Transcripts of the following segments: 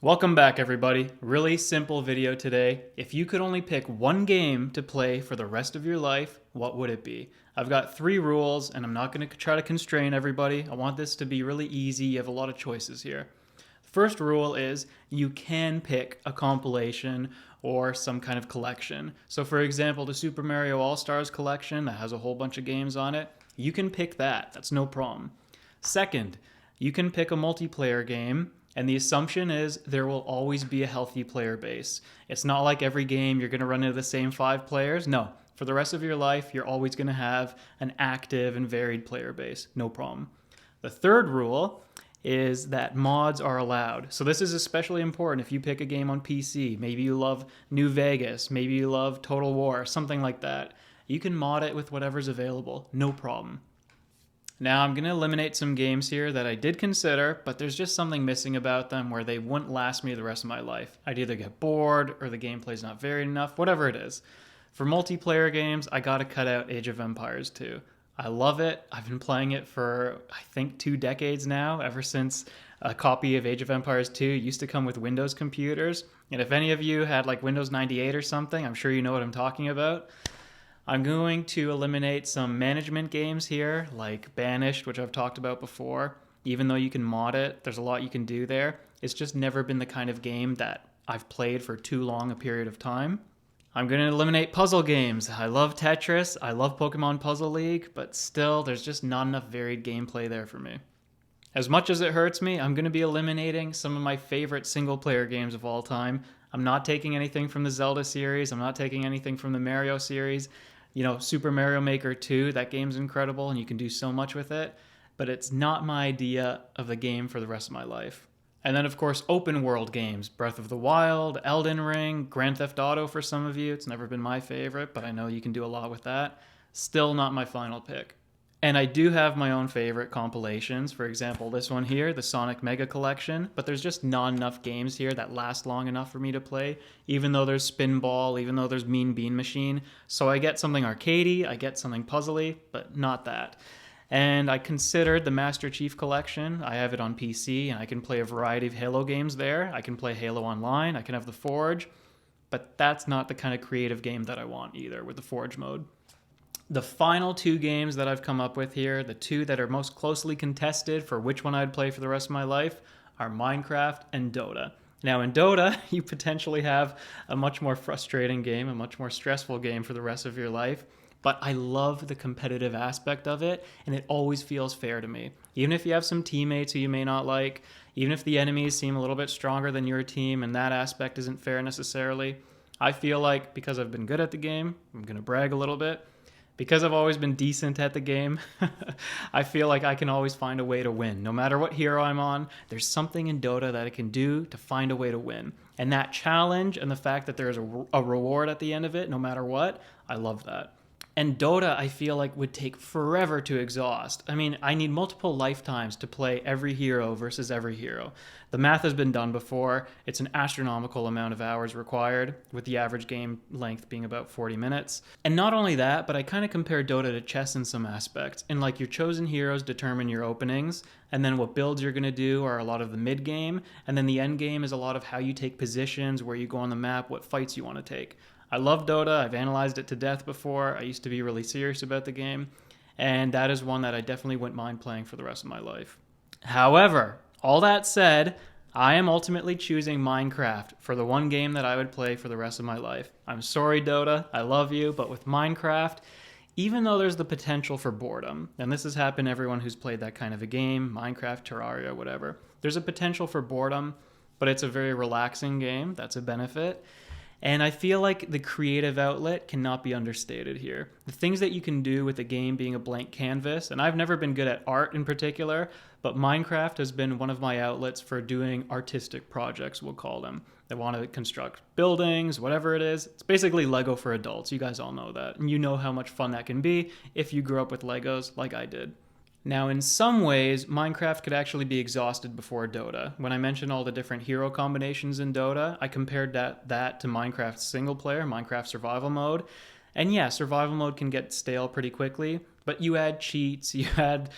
Welcome back, everybody. Really simple video today. If you could only pick one game to play for the rest of your life, what would it be? I've got 3 rules, and I'm not going to try to constrain everybody. I want this to be really easy. You have a lot of choices here. First rule is you can pick a compilation or some kind of collection. So for example, the Super Mario All-Stars collection that has a whole bunch of games on it, you can pick that. That's no problem. Second, you can pick a multiplayer game, and the assumption is there will always be a healthy player base. It's not like every game you're going to run into the same 5 players. No, for the rest of your life, you're always going to have an active and varied player base. No problem. The third rule is that mods are allowed. So this is especially important if you pick a game on PC. Maybe you love New Vegas, maybe you love Total War, something like that. You can mod it with whatever's available. No problem. Now I'm going to eliminate some games here that I did consider, but there's just something missing about them where they wouldn't last me the rest of my life. I'd either get bored or the gameplay's not varied enough, whatever it is. For multiplayer games, I gotta cut out Age of Empires 2. I love it. I've been playing it for, I think, 2 decades now, ever since a copy of Age of Empires 2 used to come with Windows computers. And if any of you had like Windows 98 or something, I'm sure you know what I'm talking about. I'm going to eliminate some management games here, like Banished, which I've talked about before. Even though you can mod it, there's a lot you can do there. It's just never been the kind of game that I've played for too long a period of time. I'm going to eliminate puzzle games. I love Tetris, I love Pokemon Puzzle League, but still, there's just not enough varied gameplay there for me. As much as it hurts me, I'm going to be eliminating some of my favorite single-player games of all time. I'm not taking anything from the Zelda series. I'm not taking anything from the Mario series. You know, Super Mario Maker 2, that game's incredible and you can do so much with it, but it's not my idea of the game for the rest of my life. And then, of course, open world games. Breath of the Wild, Elden Ring, Grand Theft Auto for some of you. It's never been my favorite, but I know you can do a lot with that. Still not my final pick. And I do have my own favorite compilations. For example, this one here, the Sonic Mega Collection. But there's just not enough games here that last long enough for me to play, even though there's Spinball, even though there's Mean Bean Machine. So I get something arcadey, I get something puzzly, but not that. And I considered the Master Chief Collection. I have it on PC, and I can play a variety of Halo games there. I can play Halo Online, I can have the Forge. But that's not the kind of creative game that I want either with the Forge mode. The final 2 games that I've come up with here, the 2 that are most closely contested for which one I'd play for the rest of my life, are Minecraft and Dota. Now in Dota, you potentially have a much more frustrating game, a much more stressful game for the rest of your life, but I love the competitive aspect of it, and it always feels fair to me. Even if you have some teammates who you may not like, even if the enemies seem a little bit stronger than your team and that aspect isn't fair necessarily, I feel like because I've been good at the game, I'm going to brag a little bit, because I've always been decent at the game, I feel like I can always find a way to win. No matter what hero I'm on, there's something in Dota that I can do to find a way to win. And that challenge and the fact that there's a reward at the end of it, no matter what, I love that. And Dota, I feel like, would take forever to exhaust. I mean, I need multiple lifetimes to play every hero versus every hero. The math has been done before. It's an astronomical amount of hours required, with the average game length being about 40 minutes. And not only that, but I kind of compare Dota to chess in some aspects. And like your chosen heroes determine your openings, and then what builds you're going to do are a lot of the mid game, and then the end game is a lot of how you take positions, where you go on the map, what fights you want to take. I love Dota. I've analyzed it to death before. I used to be really serious about the game, and that is one that I definitely wouldn't mind playing for the rest of my life. However, all that said, I am ultimately choosing Minecraft for the one game that I would play for the rest of my life. I'm sorry, Dota. I love you, but with Minecraft, even though there's the potential for boredom, and this has happened to everyone who's played that kind of a game, Minecraft, Terraria, whatever, there's a potential for boredom, but it's a very relaxing game. That's a benefit. And I feel like the creative outlet cannot be understated here. The things that you can do with the game being a blank canvas, and I've never been good at art in particular, but Minecraft has been one of my outlets for doing artistic projects, we'll call them. They want to construct buildings, whatever it is. It's basically Lego for adults. You guys all know that. And you know how much fun that can be if you grew up with Legos like I did. Now, in some ways, Minecraft could actually be exhausted before Dota. When I mentioned all the different hero combinations in Dota, I compared that to Minecraft single player, Minecraft survival mode. And yeah, survival mode can get stale pretty quickly, But you add cheats, you add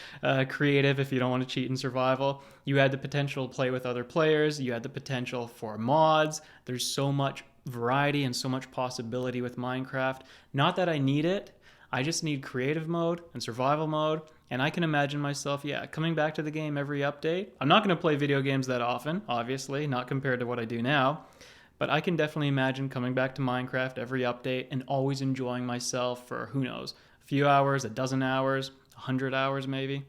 creative if you don't want to cheat in survival, you add the potential to play with other players, you add the potential for mods. There's so much variety and so much possibility with Minecraft. Not that I need it, I just need creative mode and survival mode, and I can imagine myself, coming back to the game every update. I'm not going to play video games that often, obviously, not compared to what I do now, but I can definitely imagine coming back to Minecraft every update and always enjoying myself for, who knows, a few hours, a dozen hours, 100 hours maybe.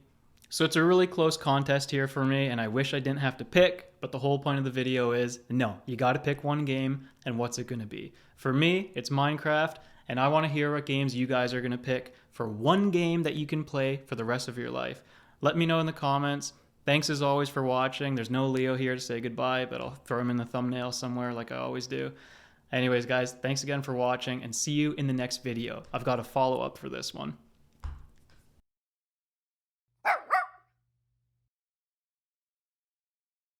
So it's a really close contest here for me, and I wish I didn't have to pick, but the whole point of the video is, no, you got to pick one game, and what's it going to be? For me, it's Minecraft, and I want to hear what games you guys are going to pick for one game that you can play for the rest of your life. Let me know in the comments. Thanks as always for watching. There's no Leo here to say goodbye, but I'll throw him in the thumbnail somewhere like I always do. Anyways, guys, thanks again for watching, and see you in the next video. I've got a follow-up for this one.